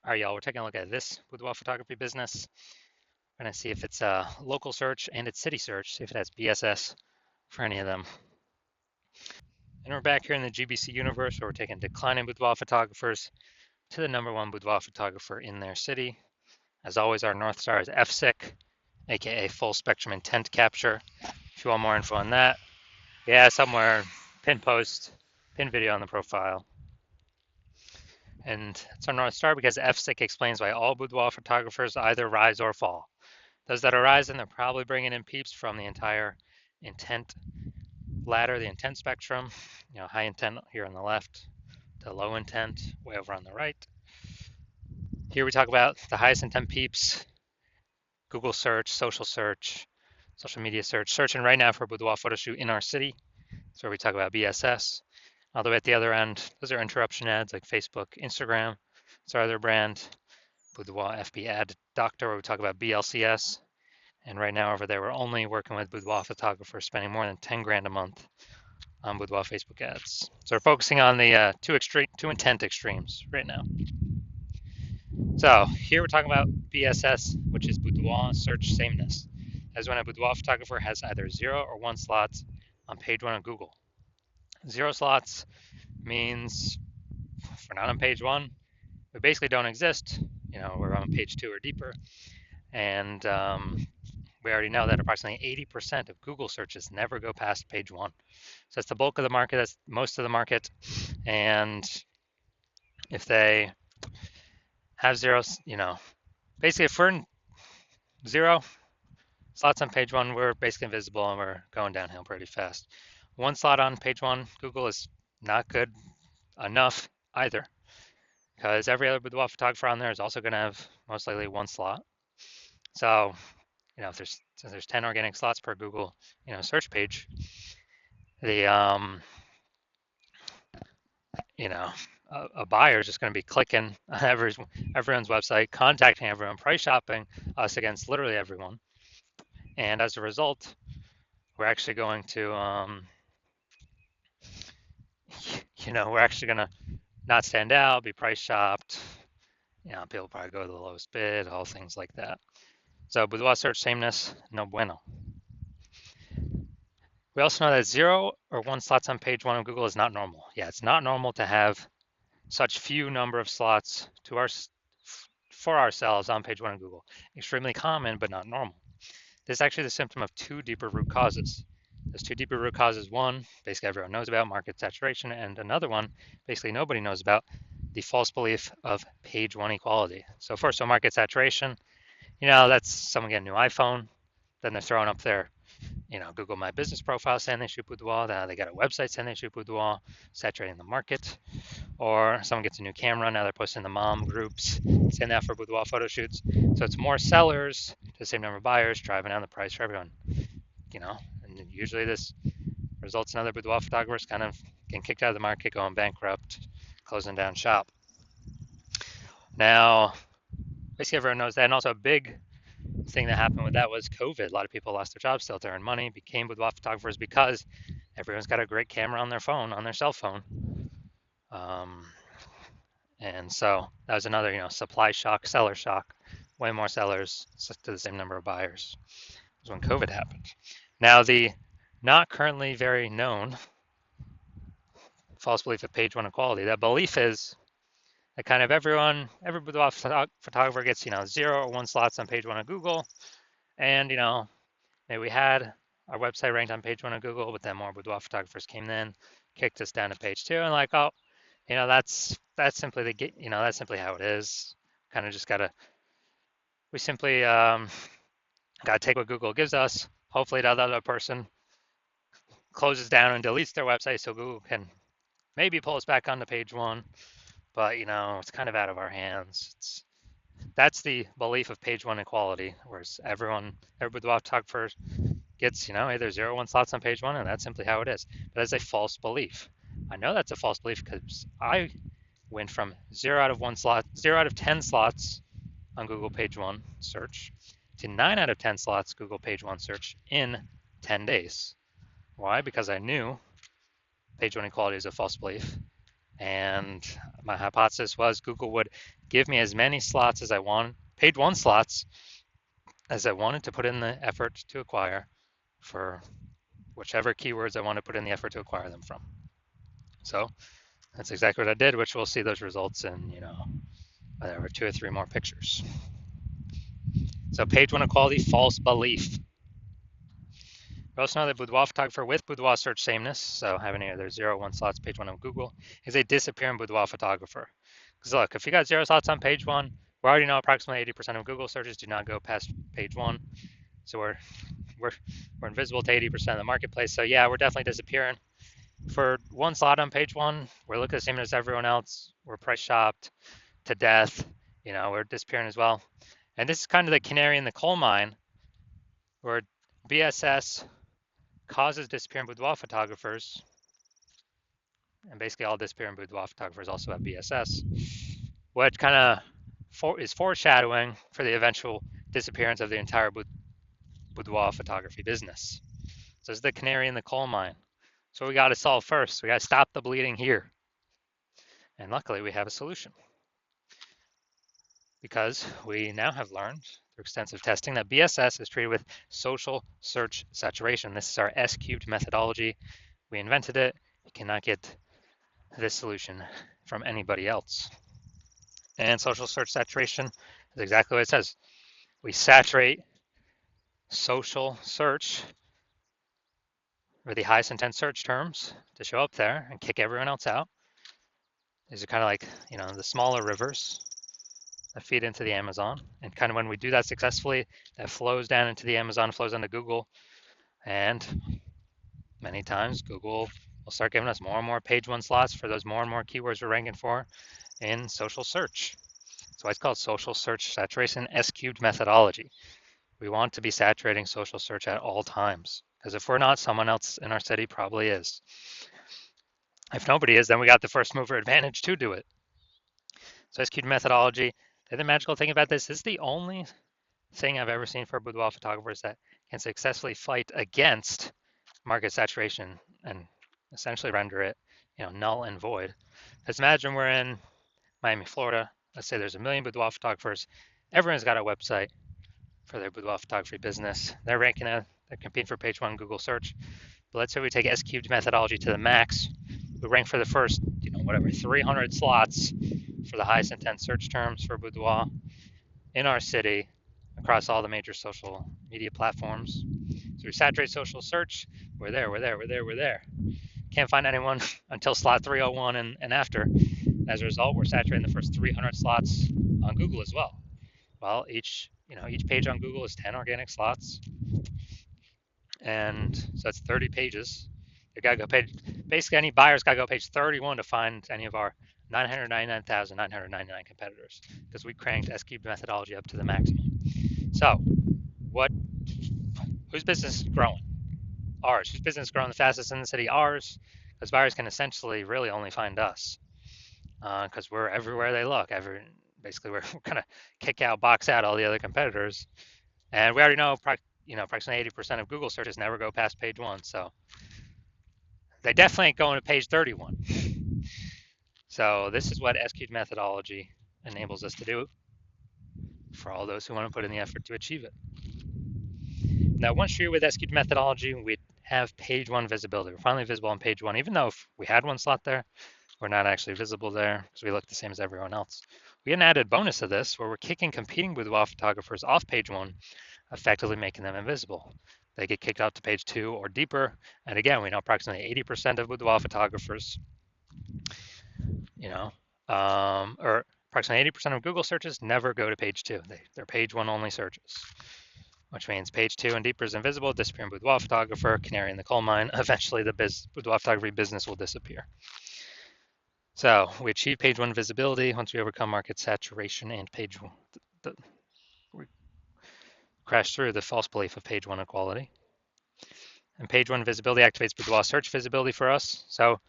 All right, y'all, we're taking a look at this boudoir photography business. We're going to see if it's a local search and it's city search, see if it has BSS for any of them. And we're back here in the GBC universe where we're taking declining boudoir photographers to the #1 boudoir photographer in their city. As always, our North Star is FSIC, aka full spectrum intent capture. If you want more info on that, yeah, somewhere, pin post, pin video on the profile. And it's our North Star because FSIC explains why all boudoir photographers either rise or fall. Those that are rising, they're probably bringing in peeps from the entire intent ladder, the intent spectrum, high intent here on the left to low intent way over on the right. Here we talk about the highest intent peeps, Google search, social media search, searching right now for a boudoir photo shoot in our city. That's where we talk about BSS. All the way at the other end, those are interruption ads like Facebook, Instagram. It's our other brand, Boudoir FB Ad Doctor, where we talk about BLCS. And right now over there, we're only working with boudoir photographers spending more than 10 grand a month on boudoir Facebook ads. So we're focusing on the two intent extremes right now. So here we're talking about BSS, which is boudoir search sameness. As when a boudoir photographer has either 0 or 1 slots on page 1 of Google. 0 slots means if we're not on page 1, we basically don't exist. We're on page 2 or deeper. And we already know that approximately 80% of Google searches never go past page 1. So that's the bulk of the market, that's most of the market. And if they have zeros, basically if we're in 0 slots on page 1, we're basically invisible and we're going downhill pretty fast. 1 slot on page 1, Google is not good enough either, because every other boudoir photographer on there is also going to have most likely 1 slot. So, if there's 10 organic slots per Google, search page, the a buyer is just going to be clicking on everyone's website, contacting everyone, price shopping us against literally everyone, and as a result, we're actually going to, we're actually going to not stand out, be price shopped. People probably go to the lowest bid, all things like that. So boudoir search sameness, no bueno. We also know that 0 or 1 slots on page 1 of Google is not normal. Yeah, it's not normal to have such few number of slots for ourselves on page 1 of Google. Extremely common, but not normal. This is actually the symptom of 2 deeper root causes. There's 2 deeper root causes. One, basically everyone knows about, market saturation, and another one, basically nobody knows about, the false belief of page 1 equality. So first, market saturation, that's someone getting a new iPhone, then they're throwing up their Google My Business profile saying they shoot boudoir. Now they got a website saying they shoot boudoir, saturating the market. Or someone gets a new camera, now they're posting the mom groups saying that for boudoir photo shoots. So it's more sellers to the same number of buyers, driving down the price for everyone. And usually this results in other boudoir photographers kind of getting kicked out of the market, going bankrupt, closing down shop. Now, basically everyone knows that, and also a big thing that happened with that was COVID. A lot of people lost their jobs, still to earn money, became boudoir photographers because everyone's got a great camera on their phone, on their cell phone. And so that was another, supply shock, seller shock. Way more sellers to the same number of buyers. It was when COVID happened. Now the not currently very known false belief of page 1 equality. That belief is that kind of every boudoir photographer gets, 0 or 1 slots on page 1 of Google. And, maybe we had our website ranked on page 1 of Google, but then more boudoir photographers came in, kicked us down to page 2, and like, oh, that's simply that's simply how it is. Kind of just we simply gotta take what Google gives us. Hopefully the other person closes down and deletes their website so Google can maybe pull us back onto page 1. But it's kind of out of our hands. That's the belief of page 1 equality, whereas every boudoir photographer gets either 0 or 1 slots on page 1, and that's simply how it is. But that's a false belief. I know that's a false belief because I went from 0 out of 10 slots on Google page 1 search to 9 out of 10 slots Google page 1 search in 10 days. Why? Because I knew page 1 equality is a false belief, and my hypothesis was Google would give me as many slots as I want, page one slots as I wanted to put in the effort to acquire for whichever keywords I want to put in the effort to acquire them from. So that's exactly what I did, which we'll see those results in, whatever, 2 or 3 more pictures. So page one equality, false belief. We also know that boudoir photographer with boudoir search sameness, so having either 0 or 1 slots page one of Google, is a disappearing boudoir photographer. Because look, if you got 0 slots on page one, we already know approximately 80% of Google searches do not go past page one. So we're invisible to 80% of the marketplace. So yeah, we're definitely disappearing. For 1 slot on page one, we're looking the same as everyone else. We're price shopped to death. We're disappearing as well. And this is kind of the canary in the coal mine, where BSS causes disappearing boudoir photographers, and basically all disappearing boudoir photographers also have BSS, what kind of is foreshadowing for the eventual disappearance of the entire boudoir photography business. So this is the canary in the coal mine. So we got to solve first. We got to stop the bleeding here. And luckily we have a solution, because we now have learned through extensive testing that BSS is treated with social search saturation. This is our S-cubed methodology. We invented it. You cannot get this solution from anybody else. And social search saturation is exactly what it says. We saturate social search, or the highest intent search terms, to show up there and kick everyone else out. These are kind of like, the smaller rivers that feed into the Amazon. And kind of when we do that successfully, that flows down into the Amazon, flows onto Google. And many times Google will start giving us more and more page one slots for those more and more keywords we're ranking for in social search. That's why it's called social search saturation S-cubed methodology. We want to be saturating social search at all times, because if we're not, someone else in our city probably is. If nobody is, then we got the first mover advantage to do it. So S-cubed methodology, the magical thing about this is the only thing I've ever seen for boudoir photographers that can successfully fight against market saturation and essentially render it, null and void. Because imagine we're in Miami, Florida. Let's say there's 1 million boudoir photographers. Everyone's got a website for their boudoir photography business. They're ranking it. They're competing for page one Google search. But let's say we take S-cubed methodology to the max. We rank for the first, 300 slots for the highest intent search terms for boudoir in our city across all the major social media platforms. So we saturate social search. We're there. Can't find anyone until slot 301 and after. As a result, we're saturating the first 300 slots on Google as well. Well, each page on Google is 10 organic slots, and so that's 30 pages. You gotta go page. Basically, any buyer's gotta go page 31 to find any of our 999,999 competitors, because we cranked S-cubed methodology up to the maximum. So, whose business is growing? Ours. Whose business is growing the fastest in the city? Ours, because buyers can essentially really only find us, because we're everywhere they look. Basically, we're gonna kick out, box out all the other competitors, and we already know, approximately 80% of Google searches never go past page one, so they definitely ain't going to page 31. So this is what S-cubed methodology enables us to do for all those who want to put in the effort to achieve it. Now, once you're with S-cubed methodology, we have page one visibility. We're finally visible on page one, even though if we had 1 slot there, we're not actually visible there because we look the same as everyone else. We get an added bonus of this where we're kicking competing boudoir photographers off page one, effectively making them invisible. They get kicked out to page 2 or deeper. And again, we know approximately 80% of boudoir photographers, or approximately 80% of Google searches never go to page 2. They're page 1 only searches, which means page 2 and deeper is invisible, disappearing boudoir photographer, canary in the coal mine. Eventually, the boudoir photography business will disappear. So we achieve page 1 visibility once we overcome market saturation and page 1. We crash through the false belief of page 1 equality. And page 1 visibility activates boudoir search visibility for us. So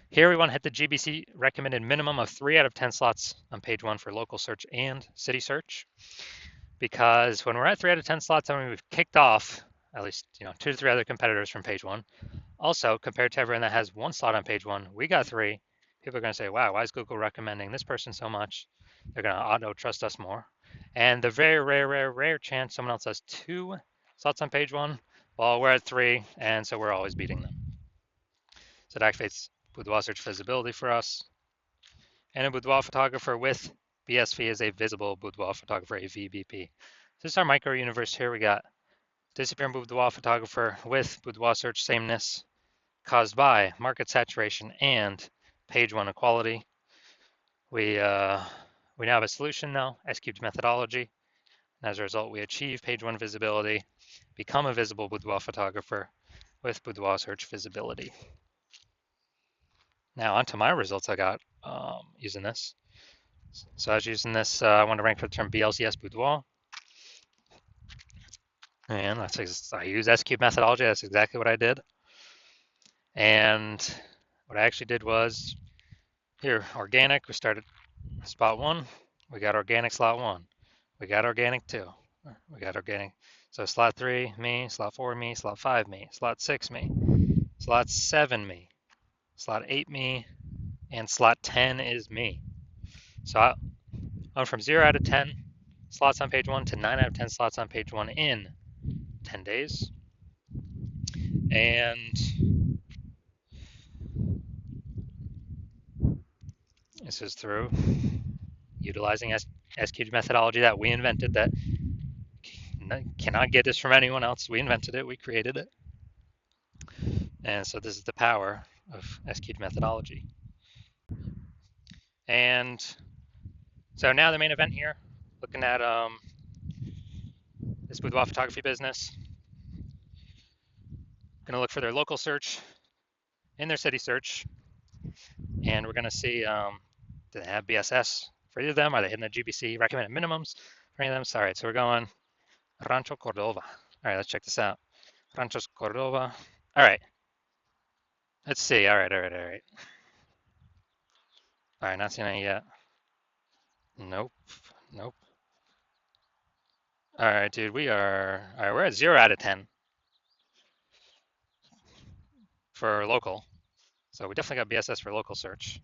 here we want to hit the GBC recommended minimum of 3 out of 10 slots on page 1 for local search and city search. Because when we're at 3 out of 10 slots, I mean, we've kicked off at least 2 to 3 other competitors from page 1. Also, compared to everyone that has 1 slot on page 1, we got 3. People are going to say, wow, why is Google recommending this person so much? They're going to auto trust us more. And the very rare chance someone else has 2 slots on page 1, well, we're at 3, and so we're always beating them. So it activates Boudoir search visibility for us. And a boudoir photographer with BSV is a visible boudoir photographer, a VBP. This is our micro universe here. We got disappearing boudoir photographer with boudoir search sameness caused by market saturation and page 1 equality. We now have a solution now, S-cubed methodology. And as a result, we achieve page 1 visibility, become a visible boudoir photographer with boudoir search visibility. Now onto my results I got using this. So I was using this, I want to rank for the term BLCS boudoir. And I use S-cube methodology. That's exactly what I did. And what I actually did was, here, organic, we started spot 1. We got organic slot 1. We got organic 2. We got organic. So slot 3, me. Slot 4, me. Slot 5, me. Slot 6, me. Slot 7, me. Slot 8, me. And slot 10 is me. So I went from 0 out of 10 slots on page 1 to 9 out of 10 slots on page 1 in 10 days. And this is through utilizing S-cubed methodology that we invented, that cannot get this from anyone else. We invented it, we created it. And so this is the power of S-cubed methodology. And so now the main event here, looking at this boudoir photography business. Going to look for their local search in their city search. And we're going to see, do they have BSS for either of them? Are they hitting the GBC recommended minimums for any of them? All right, so we're going Rancho Cordova. All right, let's check this out. Rancho Cordova. All right. Let's see. All right. All right, not seeing any yet. Nope. All right, dude, all right, we're at 0 out of 10 for local. So we definitely got BSS for local search.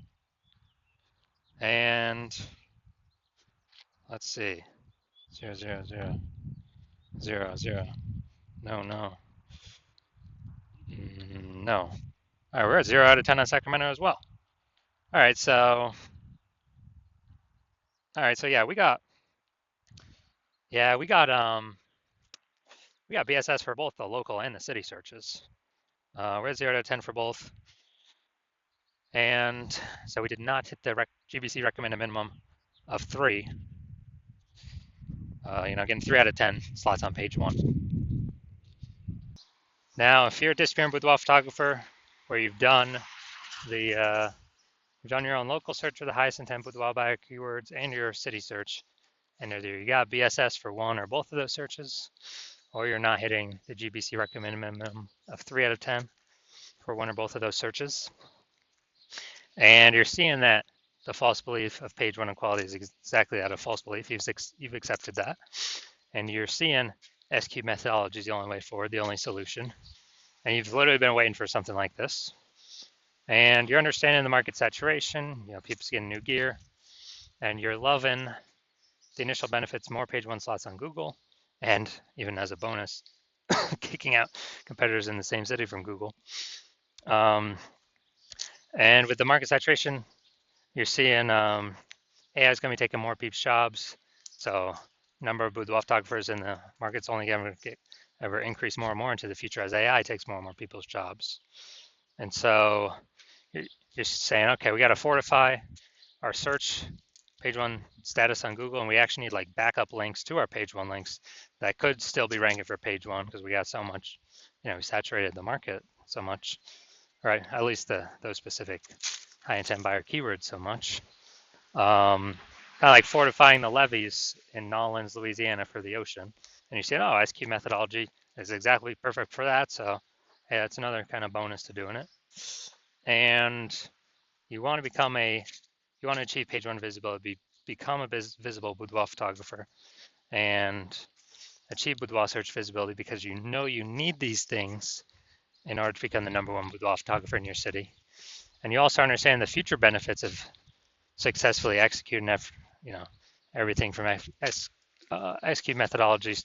And let's see. 0, 0, 0. 0, 0. No. No. All right, we're at 0 out of 10 on Sacramento as well. All right, so yeah, we got BSS for both the local and the city searches. We're at 0 out of 10 for both. And so we did not hit the GBC recommended minimum of 3. Getting 3 out of 10 slots on page 1. Now, if you're a disappearing boudoir photographer, where you've done your own local search for the highest intent boudoir buyer keywords and your city search, and either you got BSS for one or both of those searches, or you're not hitting the GBC recommended minimum of 3 out of 10 for one or both of those searches, and you're seeing that the false belief of page 1 equality is exactly that, a false belief. You've accepted that, and you're seeing S-cubed methodology is the only way forward, the only solution, and you've literally been waiting for something like this, and you're understanding the market saturation, people's getting new gear, and you're loving the initial benefits, more page 1 slots on Google, and even as a bonus, kicking out competitors in the same city from Google. And with the market saturation, you're seeing AI is going to be taking more people's jobs. So number of boudoir photographers in the market's only going to ever increase more and more into the future as AI takes more and more people's jobs. And so you're saying, okay, we got to fortify our search page 1 status on Google, and we actually need like backup links to our page 1 links that could still be ranking for page 1 because we got so much, we saturated the market so much, right? At least those specific high intent buyer keywords so much. Kind of like fortifying the levees in Nolens, Louisiana for the ocean. And you say, oh, S-cubed methodology is exactly perfect for that. So hey, that's another kind of bonus to doing it. And you want to achieve page 1 visibility, become a visible boudoir photographer and achieve boudoir search visibility because you need these things in order to become the #1 boudoir photographer in your city. And you also understand the future benefits of successfully executing everything from S cube methodology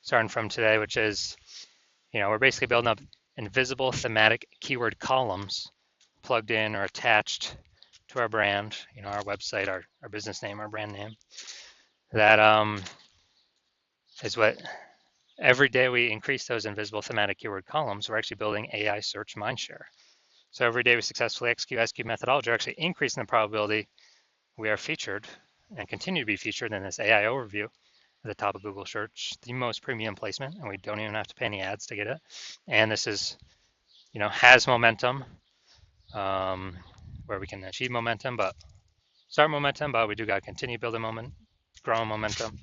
starting from today, which is, we're basically building up invisible thematic keyword columns plugged in or attached to our brand, our website, our business name, our brand name. That is what every day we increase those invisible thematic keyword columns, we're actually building AI search mindshare. So every day we successfully execute S cube methodology, we're actually increasing the probability we are featured and continue to be featured in this AI overview at the top of Google search, the most premium placement, and we don't even have to pay any ads to get it. And this is, has momentum, where we can achieve momentum, but start momentum, but we do got to continue building momentum, growing momentum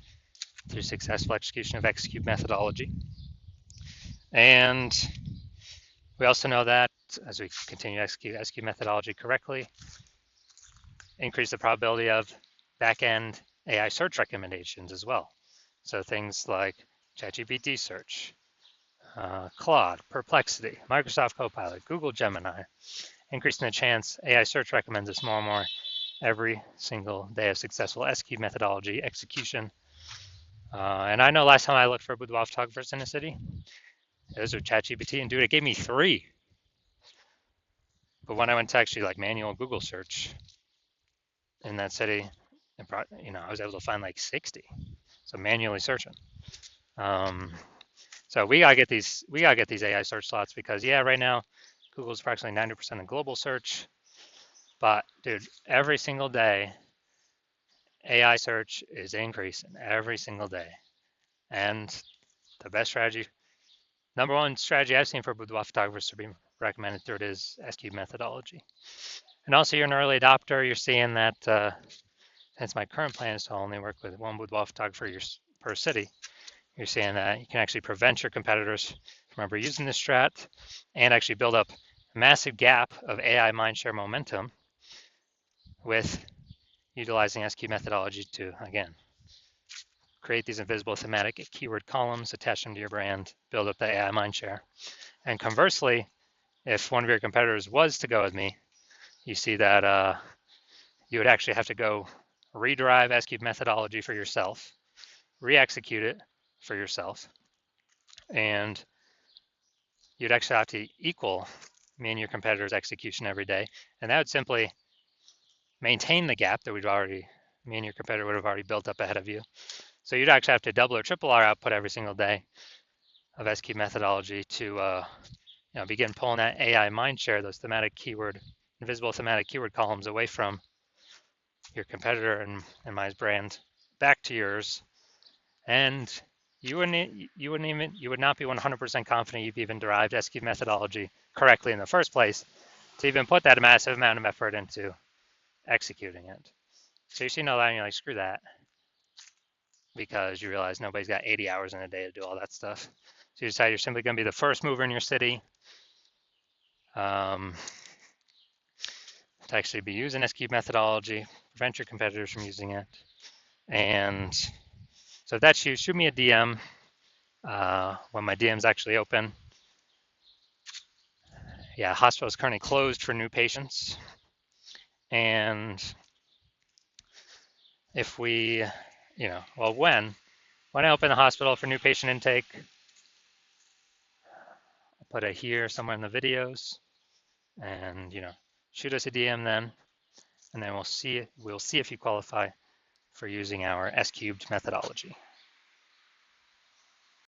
through successful execution of X cube methodology. And we also know that as we continue to execute S cube methodology correctly, increase the probability of back-end AI search recommendations as well. So things like ChatGPT search, Claude, Perplexity, Microsoft Copilot, Google Gemini, increasing the chance AI search recommends us more and more every single day of successful S cube methodology execution. And I know last time I looked for boudoir photographers in the city, it was with ChatGPT, and dude, it gave me 3. But when I went to actually like manual Google search in that city, I was able to find like 60. So manually searching. So we gotta get these AI search slots because right now Google's approximately 90% of global search. But dude, every single day AI search is increasing every single day. And the best strategy, number one strategy I've seen for boudoir photographers to be recommended through it is S cube methodology. And also you're an early adopter, you're seeing that since my current plan is to only work with one boudoir photographer per city, you're seeing that you can actually prevent your competitors from ever using this strat and actually build up a massive gap of AI mindshare momentum with utilizing S cube methodology to, again, create these invisible thematic keyword columns, attach them to your brand, build up the AI mindshare. And conversely, if one of your competitors was to go with me, you see that you would actually have to go rederive S cube methodology for yourself, re-execute it for yourself, and you'd actually have to equal me and your competitor's execution every day. And that would simply maintain the gap that me and your competitor would have already built up ahead of you. So you'd actually have to double or triple our output every single day of S cube methodology to begin pulling that AI mindshare, those invisible thematic keyword columns away from your competitor and my brand back to yours. And you would not be 100% confident you've even derived S cube methodology correctly in the first place to even put that massive amount of effort into executing it. So you see no that and you're like, screw that, because you realize nobody's got 80 hours in a day to do all that stuff. So you decide you're simply going to be the first mover in your city to actually be using S cube methodology, prevent your competitors from using it. And so if that's you, shoot me a DM when my DM's actually open. Yeah, hospital is currently closed for new patients. And if we, when I open the hospital for new patient intake, I'll put it here somewhere in the videos, and shoot us a DM then, and then we'll see if you qualify for using our S cubed methodology.